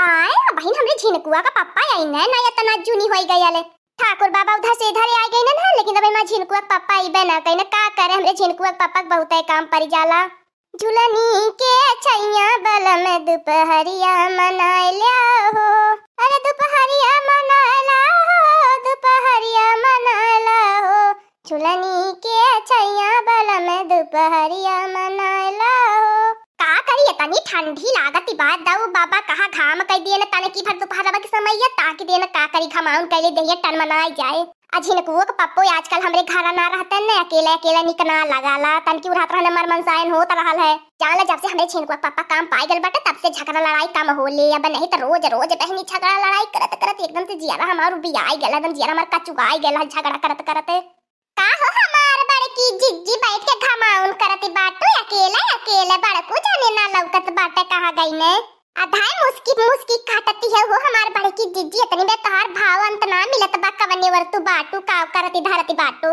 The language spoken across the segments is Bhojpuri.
आए बहन हमरे झिनकुआ का पप्पा आई न ना इतना जूनी होई गयाले। ठाकुर बाबा उधर से इधर आ गए न, लेकिन अबे मां झिनकुआ का पप्पा आइबे ना कहीं का करे। हमरे झिनकुआ का पप्पा बहुत है काम पड़ जाला। झुलनी के छैया बल में दोपहरिया मनाइला हो, अरे दोपहरिया मनाइला हो, दोपहरिया मनाइला हो। झुलनी के छैया बल में दोपहरिया मनाइला हो। का करी इतनी ठंडी लागत बात दाऊ बाबा कहा घाम कई दिए न तने की भर दोपहरवा के समय या ताकि देन का करी घमाउन कइले देहिए टन मनाई जाए। अझिनकुआ के पप्पो आजकल हमरे घर ना रहते न, अकेले अकेले निकना लगाला तन की उड़ात रहने मर मनसायन होत रहल है। जान जब से हमरे झिनकुआ पापा काम पाई गल बाटे तब से झगड़ा लड़ाई कम होले। अब नहीं तो रोज रोज बहनी झगड़ा लड़ाई करत करत एकदम से जियारा हमार बियाई गेल, एकदम जियारा हमार कचुगाई गेल झगड़ा करत करत। का हो हमार बड़की जिज्जी बैठ के घमाउन करत बाटो अकेले अकेले बड़को जाने ना लौकत बाटे कहां गई ने। आधाय मुस्की मुस्की काटती है हो हमार बड़की जिज्जी। इतनी बे तोहार भाव अंत ना मिलत बा कवने वर तू बाटू का करती धरती बाटू।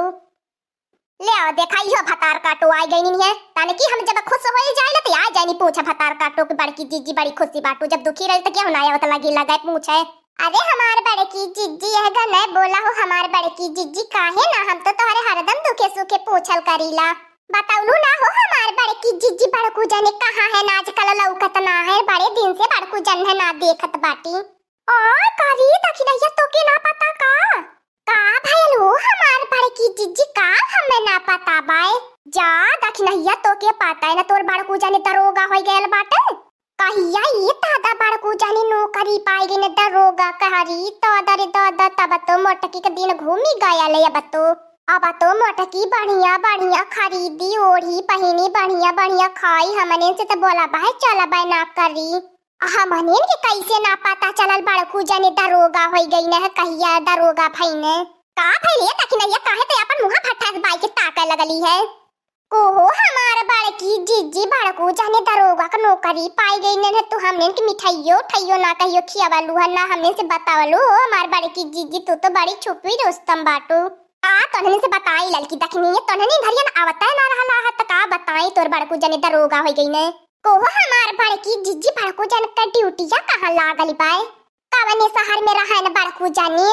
ले आओ देखा इहो भतार काटो आई गई नहीं है ताने की हम जब खुश होई जाइले त आ जानी पूछा भतार काटो की बड़की जिज्जी बड़ी खुशी बाटू। जब दुखी रही त क्या होना आवत लगी लगा पूछे। अरे हमार बड़की जिज्जी यह गने बोला हो हमार बड़की जिज्जी काहे ना हम तो तोहरे हरदम दुखे सुखे पूछल करीला। बताउलू ना हो हमार बड़की जिज्जी बड़कू जाने कहां है ना आजकल लौकत ना है। बड़े दिन से बड़कू जन है ना देखत बाटी। ओ करी दखिनैया तो के ना पता का भइल हो हमार बड़की जिज्जी का हमें ना पता बाय। जा दखिनैया तो के पता है ना तोर बड़कू जाने दरोगा होई गेल बाटे। कहिया ये दादा बड़कू जाने नौकरी पाई गई न दरोगा कहरी तो दरे दादा तब तो मोटकी के दिन घूमी गया ले। अब तो मोटकी बढ़िया बढ़िया खरीदी ओढ़ी पहनी बढ़िया बढ़िया खाई। हमने से तो बोला भाई चला भाई ना करी। हमने के कैसे ना पता चलल बड़कू जाने दरोगा होई गई न कहिया दरोगा भइने का भइले तखिनैया काहे ते अपन मुंह फटा बाई के ताके लगली है। ओहो हमार बड़की जिज्जी बड़कू जाने दरोगा का नौकरी पाई गई ने तो हमने की मिठाइयो ठइयो ना कहियो खियावलू है ना हमने से बतावलू। हमार बड़की जिज्जी तू तो बड़ी छुपी दोस्तम बाटू। तोहने से बताई ललकी दखनी तोहने धरियन आवता ना रहला है त का बताई तोर बड़कू जाने दरोगा होई गई ने। ओहो हमार बड़की जिज्जी बड़कू जाने का ड्यूटीया कहां लागली बाय। कवने शहर में रहा न बड़कू जाने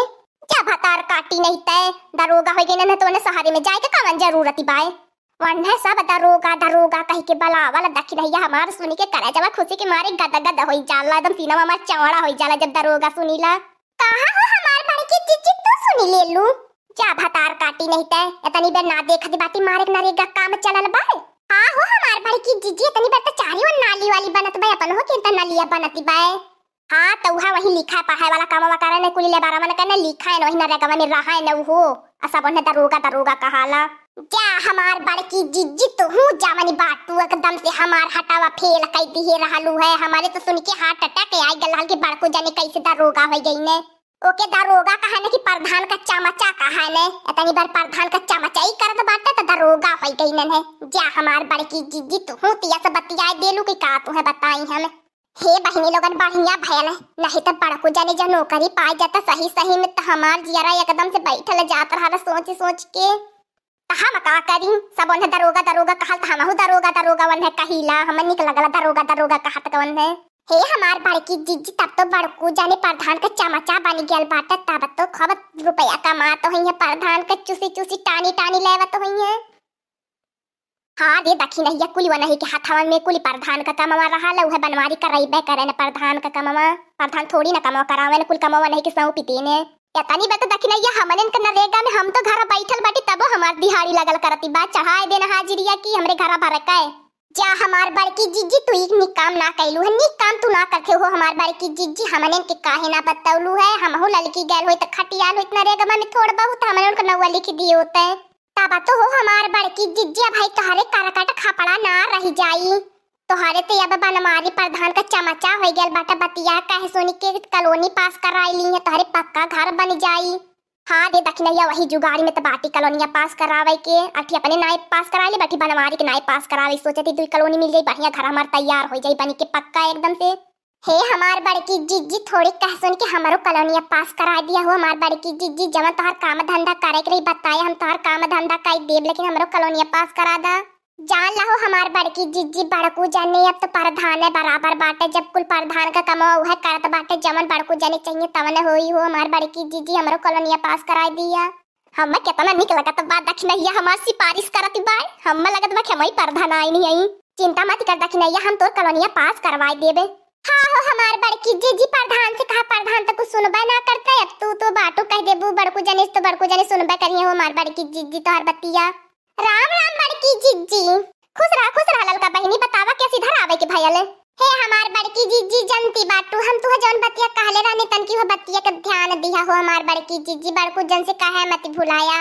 जब हतार काटी नहीं तय दरोगा होई गई ने तो ने शहर में जाए के कवन जरूरत बाय। वन्ने सब दरोगा दरोगा कह के बलावल दखिनैया हमार सुनी के करे जब खुशी के मारे गद गद होई जाला एकदम सीना में चौड़ा होई जाला जब दरोगा सुनीला। कहां हो हमार बड़की जिज्जी तू सुनी ले लू जा भतार काटी नहीं तय इतनी बेर ना देखत बाटी मारे नरेगा काम चलल बाय। हां हो हमार बड़की जिज्जी इतनी बेर त चारियो नाली वाली बनत बाय अपन हो के त नालिया बनती बाय। हां तो वही लिखा पढ़ाई वाला काम करे ने कुली ले बारा मन करने लिखा है वही नरेगा में रहा है न हो सब ने दरोगा दरोगा कहाला। जा हमार बड़की जिज्जी तो हूँ जावनी बाटू एकदम से हमार हटावा फेल कई दिए रहलू है। हमारे तो सुन के हार्ट अटैक आई गल के बड़को जाने कैसे दरोगा हो गई ने। ओके दरोगा कहा ने कि प्रधान का चमचा कहा ने इतनी बार प्रधान का चमचा ही करत बाटे तो दरोगा हो गई ने। जा हमार बड़की जिज्जी तो हूँ तिया से बतियाए देलू कि का तू है बताई हम। हे बहनी लोगन बढ़िया भयल नहीं तो बड़को जाने जो नौकरी पाई जाता सही सही में तो हमार जियारा एकदम से बैठल जात रहा सोच सोच के। हम का करी सब उन्हें दरोगा दरोगा कहल त हमहु दरोगा दरोगा वन है कहिला हमन निक लगला दरोगा दरोगा कहत कवन है। हे हमार बड़की जिज्जी तब तो बड़कू जाने प्रधान का चमचा बन गेल बाटे तब तो खूब रुपया कमात होई है प्रधान के चूसी चूसी टानी टानी लेवत होई है। हां दे दखिनैया कुली वनही के हाथवा में कुली प्रधान का कमवा रहा ल उहे बनवारी करइबे करे न प्रधान का कमवा। प्रधान थोड़ी न कमवा करावे न कुल कमवा नहीं के सौ पीते ने यानी बात दखिनैया हमनन के नरेगा में हम तो घर बैठल बाटी तब हमार दिहाड़ी लगल करती बात चढ़ाए देना हाजिरिया की हमरे घर भर के। जा हमार बड़की जिज्जी तू एक निक काम ना कैलू है निक काम तू ना करथे हो हमार बड़की जिज्जी हमनन के काहे ना बतावलू है। हमहु ललकी गैल होई त खटियाल होई नरेगा में थोड़ बहुत हमनन के नवा लिख दिए होते तब तो हो हमार बड़की जिज्जी भाई तोहरे करकट खपड़ा ना रह जाई। तोहरे ते अब बनमारी प्रधान का चमचा हो गेल बाटा बतिया कहे सोनी के कॉलोनी पास कराई ली है तोहरे पक्का घर बन जाई। हां दे दखिनैया वही जुगाड़ी में तो बाटी कॉलोनिया पास करावे के अठी अपने नाई पास करा ली बाटी बनमारी के नाई पास करावे सोचती दुई कॉलोनी मिल जाई बढ़िया घर हमार तैयार हो जाई बनी के पक्का एकदम से। हे हमार बड़की जिज्जी थोड़ी कह सुन के हमारो कॉलोनिया पास करा दिया हो। हमार बड़की जिज्जी जब तोहर काम धंधा करे के रही बताए हम तोहर काम धंधा कर देब लेकिन हमारो कॉलोनिया पास करा दा। जान लो हमार बड़की जिज्जी बड़कू जाने अब तो प्रधान है बराबर बाटे जब कुल प्रधान का कमाओ है करत बाटे बाटे जमन बड़को जाने चाहिए तवने होई हो हमार बड़की जीजी हमरो कॉलोनिया पास कराई दिया। हमें कितना निक लगत बा दखनैया हमार सिफारिश करती बा। हमें लगत बा कि हमें प्रधान आई नहीं आई। चिंता मत कर दखनैया हम तोर कॉलोनिया पास करवाई देबे। हाँ हो हमार बड़की जीजी प्रधान से कहा प्रधान तो कुछ सुनबे ना करते। अब तू तो बाटू कह देबू बड़को जाने तो बड़को जाने सुनबे करिए हो हमार बड़की जीजी तोहर बतिया। राम राम बड़की जीजी खुश रह ललका बहिनी बतावा कैसी धर आवे के भैया ले। हे हमार बड़की जीजी जनती बाटू हम तुह जौन बतिया कहले रहनी तनकी हो बतिया के ध्यान दिया हो हमार बड़की जीजी बड़कू जन से कहे मत भुलाया।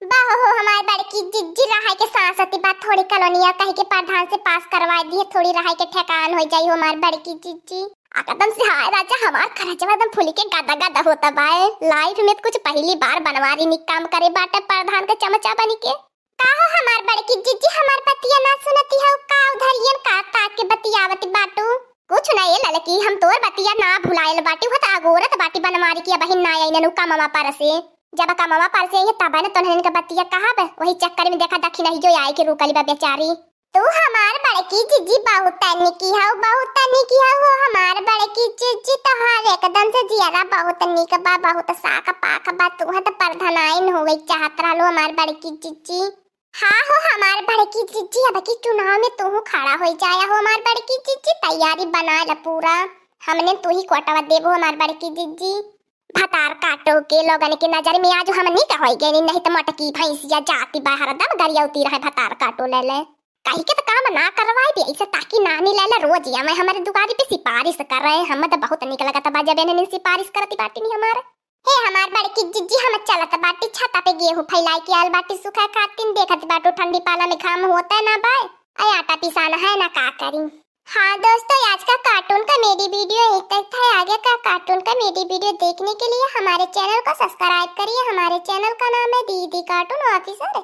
बाहो हो हमार बड़की जीजी रहाई के सांसती बात थोड़ी कॉलोनिया कह के प्रधान से पास करवा दिए थोड़ी रहाई के ठेकान हो जाई हो हमार बड़की जीजी। एकदम से हाय राजा हमार खरचवा एकदम फुली के गादा गादा होता बाए। लाइफ में कुछ पहली बार बनवारी निक काम करे बाटे प्रधान के चमचा बनी के। काहो हमार बड़की जीजी हमार बतिया ना सुनती हो का उधरियन का के बतियावती बाटू। कुछ नहीं ललकी हम तोर बतिया ना भुलायल बाटी हो त अगोरत बाटी बनवारी की बहिन ना आई ननु का मामा पर से जब का मामा पर से ये तब न तोहन के बतिया कहब वही चक्कर में देखा दखी नहीं जो आई के रुकली बा बेचारी। तू हमार बड़की जीजी बहुत निकी हो हमार बड़की जीजी तोहार एकदम से जियारा बहुत निक बा बहुत साक पाक बा तू त प्रधानाइन होवे चाहत रहलो हमार बड़की जीजी। हाँ हो हमार बड़की जीजी अब की चुनाव में तू खड़ा हो जाया हो हमार बड़की जीजी तैयारी बना ल पूरा हमने तू ही कोटवा देबो हमार बड़की जीजी। भतार काटो के लोगन के नजर में आज हम नहीं कहई गए नहीं तो मटकी भैंसिया जाती बाहर दम गरियाउती रहे भतार काटो ले ले कहीं के तो काम ना करवाई भी ऐसे ताकि नानी ले ले रोज या मैं हमारे दुकान पे सिफारिश कर रहे हम तो बहुत निक लगता बा जब ने सिफारिश करती बाटी नहीं हमारे। हे हमार बड़की जीजी हम चलत बाटी छता पे गेहूं फैलाई के आल बाटी सुखा खातिन देखत बाटो ठंडी पाला में घाम होता है ना भाई आई आटा पिसाना है ना का करी। हाँ दोस्तों आज का कार्टून कॉमेडी वीडियो एक तक था। आगे का कार्टून कॉमेडी वीडियो देखने के लिए हमारे चैनल को सब्सक्राइब करिए। हमारे चैनल का नाम है दीदी कार्टून ऑफिसर।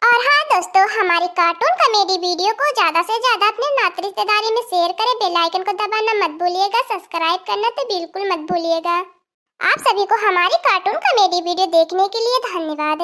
और हाँ दोस्तों हमारी कार्टून कॉमेडी वीडियो को ज्यादा से ज्यादा अपने नाते रिश्तेदारी में शेयर करें। बेल आइकन को दबाना मत भूलिएगा। सब्सक्राइब करना तो बिल्कुल मत भूलिएगा। आप सभी को हमारी कार्टून कॉमेडी वीडियो देखने के लिए धन्यवाद।